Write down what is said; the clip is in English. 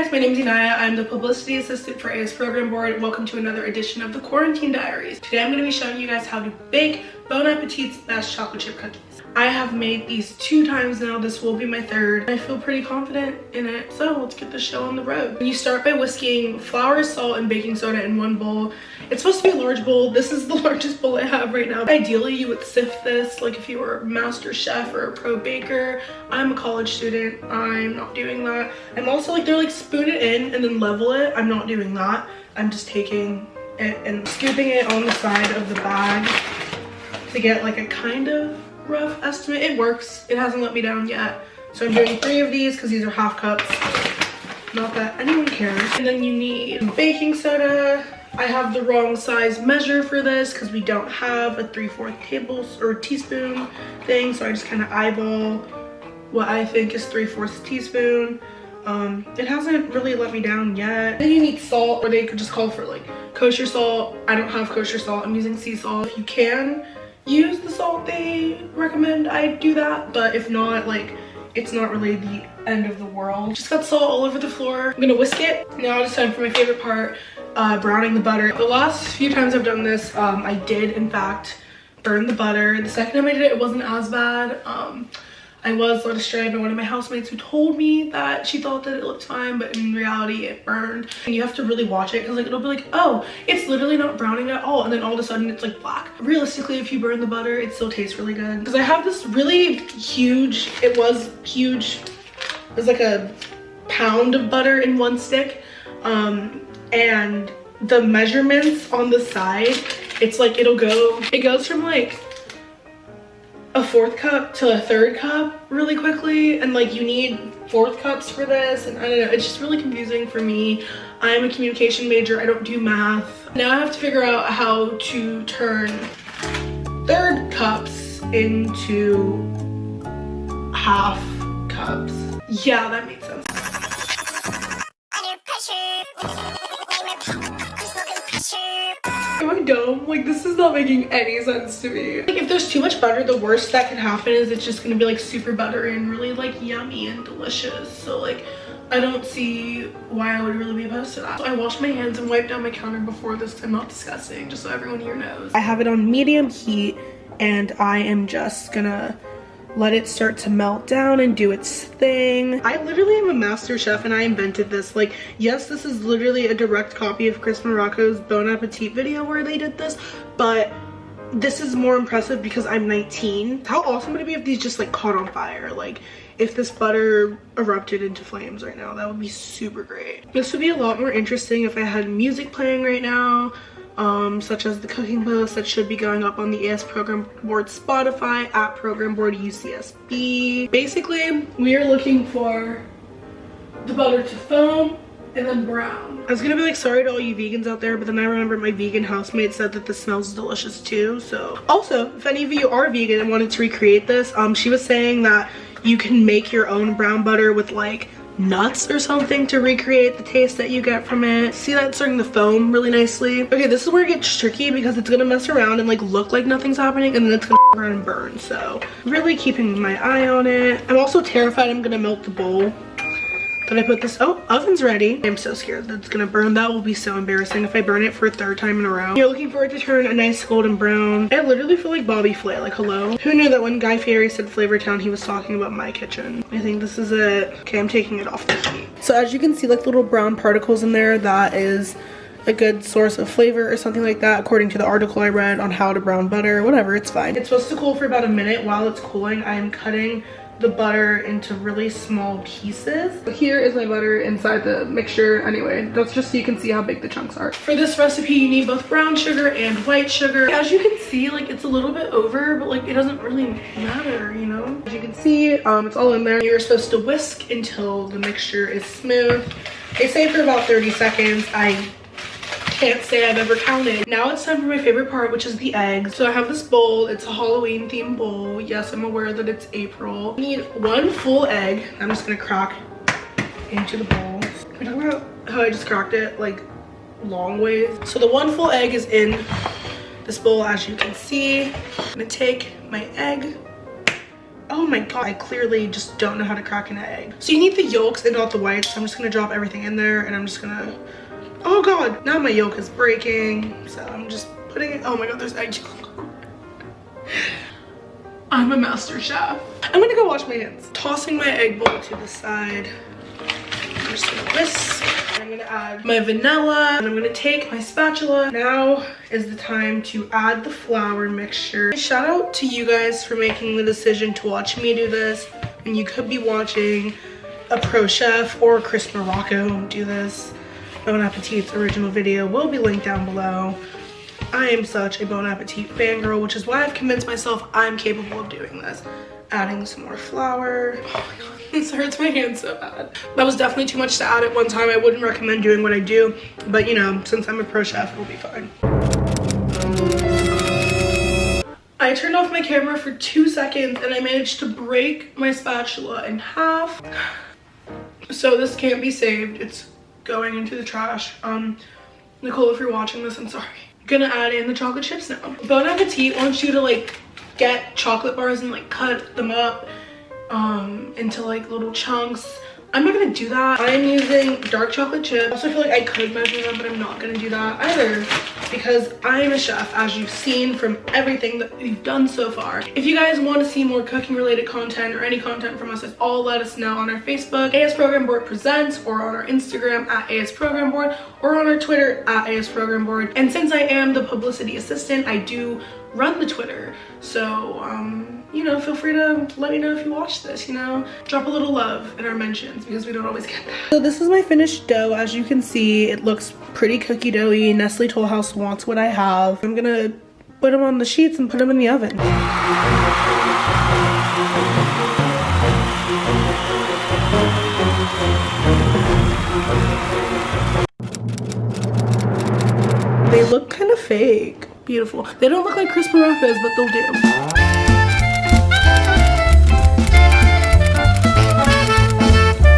guys, my name is Enaiya. I'm the publicity assistant for AS Program Board. Welcome to another edition of the Quarantine Diaries. Today I'm going to be showing you guys how to bake Bon Appetit's best chocolate chip cookies. I have made these 2 times now. This will be my 3rd. I feel pretty confident in it, so let's get the show on the road. You start by whisking flour, salt, and baking soda in one bowl. It's supposed to be a large bowl. This is the largest bowl I have right now. Ideally, you would sift this like if you were a master chef or a pro baker. I'm a college student. I'm not doing that. I'm also like, they're like spoon it in and then level it. I'm not doing that. I'm just taking it and scooping it on the side of the bag to get like a kind of rough estimate. It works. It hasn't let me down yet. So I'm doing 3 of these because these are half cups. Not that anyone cares. And then you need baking soda. I have the wrong size measure for this because we don't have a 3/4 tablespoon or teaspoon thing, so I just kind of eyeball what I think is 3/4 teaspoon. It hasn't really let me down yet. Then you need salt, or they could just call for like kosher salt. I don't have kosher salt. I'm using sea salt. If you can use the salt they recommend, I do that, but if not, like, it's not really the end of the world. Just got salt all over the floor. I'm gonna whisk it. Now it's time for my favorite part, browning the butter. The last few times I've done this, I did in fact burn the butter. The second time I did it, it wasn't as bad. I was led astray by one of my housemates who told me that she thought that it looked fine, but in reality it burned. And you have to really watch it because like it'll be like, oh, it's literally not browning at all, and then all of a sudden it's like black. Realistically, if you burn the butter, it still tastes really good. Because I have this really huge, it was huge, it was like a pound of butter in one stick, and the measurements on the side, it's like it goes from like a 4th cup to a 3rd cup really quickly, and like you need 4th cups for this, and I don't know, it's just really confusing for me. I'm a communication major, I don't do math. Now I have to figure out how to turn 3rd cups into half cups. Yeah, that makes sense. Am I dumb? Like, this is not making any sense to me. Like, if there's too much butter, the worst that could happen is it's just gonna be like super buttery and really like yummy and delicious. So like, I don't see why I would really be opposed to that. So I washed my hands and wiped down my counter before this because I'm not disgusting, just so everyone here knows. I have it on medium heat and I am just gonna let it start to melt down and do its thing. I literally am a master chef and I invented this. Like, yes, this is literally a direct copy of Chris Morocco's Bon Appetit video where they did this, but this is more impressive because I'm 19. How awesome would it be if these just like caught on fire? Like, if this butter erupted into flames right now, that would be super great. This would be a lot more interesting if I had music playing right now, such as the cooking post that should be going up on the AS Program Board Spotify, at Program Board UCSB. Basically, we are looking for the butter to foam and then brown. I was gonna be like, sorry to all you vegans out there, but then I remember my vegan housemate said that this smells delicious too. So also, if any of you are vegan and wanted to recreate this, she was saying that you can make your own brown butter with like nuts or something to recreate the taste that you get from it. See that it's starting to foam really nicely? Okay, this is where it gets tricky because it's gonna mess around and like look like nothing's happening, and then it's gonna around and burn. So really keeping my eye on it. I'm also terrified I'm gonna melt the bowl that I put this. Oh, oven's ready. I'm so scared that it's gonna burn. That will be so embarrassing if I burn it for a 3rd time in a row. You're looking for it to turn a nice golden brown. I literally feel like Bobby Flay, like hello. Who knew that when Guy Fieri said Flavortown, he was talking about my kitchen? I think this is it. Okay, I'm taking it off the heat. So as you can see, like little brown particles in there, that is a good source of flavor or something like that, according to the article I read on how to brown butter. Whatever, it's fine. It's supposed to cool for about a minute. While it's cooling, I am cutting the butter into really small pieces. Here is my butter inside the mixture. Anyway, that's just so you can see how big the chunks are. For this recipe, you need both brown sugar and white sugar. As you can see, like it's a little bit over, but like it doesn't really matter, you know? As you can see, it's all in there. You're supposed to whisk until the mixture is smooth. They say for about 30 seconds. I can't say I've ever counted. Now it's time for my favorite part, which is the eggs. So I have this bowl. It's a Halloween themed bowl. Yes, I'm aware that it's April. I need 1 full egg. I'm just gonna crack into the bowl. Can we talk about how I just cracked it like long ways? So the 1 full egg is in this bowl, as you can see. I'm gonna take my egg Oh my god, I clearly just don't know how to crack an egg. So you need the yolks and not the whites. So I'm just gonna drop everything in there and I'm just gonna, oh god, now my yolk is breaking. So I'm just putting it, oh my god, there's egg yolk. I'm a master chef. I'm gonna go wash my hands. Tossing my egg bowl to the side. I'm just gonna whisk. I'm gonna add my vanilla and I'm gonna take my spatula. Now is the time to add the flour mixture. Shout out to you guys for making the decision to watch me do this, and you could be watching a pro chef or Chris Morocco do this. Bon Appetit's original video will be linked down below. I am such a Bon Appetit fangirl, which is why I've convinced myself I'm capable of doing this. Adding some more flour. Oh my god, this hurts my hand so bad. That was definitely too much to add at one time. I wouldn't recommend doing what I do, but you know, since I'm a pro chef, we'll be fine. I turned off my camera for 2 seconds and I managed to break my spatula in half. So this can't be saved. It's going into the trash. Nicole, if you're watching this, I'm sorry. Gonna add in the chocolate chips now. Bon Appetit wants you to like get chocolate bars and like cut them up into like little chunks. I'm not gonna do that. I'm using dark chocolate chips. I also feel like I could measure them, but I'm not gonna do that either because I'm a chef, as you've seen from everything that we've done so far. If you guys want to see more cooking related content or any content from us, all let us know on our Facebook, AS Program Board Presents, or on our Instagram at AS Program Board, or on our Twitter at AS Program Board. And since I am the publicity assistant, I do run the Twitter. So, you know, feel free to let me know if you watch this, you know? Drop a little love in our mentions because we don't always get that. So this is my finished dough. As you can see, it looks pretty cookie doughy. Nestle Toll House wants what I have. I'm gonna put them on the sheets and put them in the oven. They look kind of fake. Beautiful. They don't look like Chris Morocco's, but they'll do.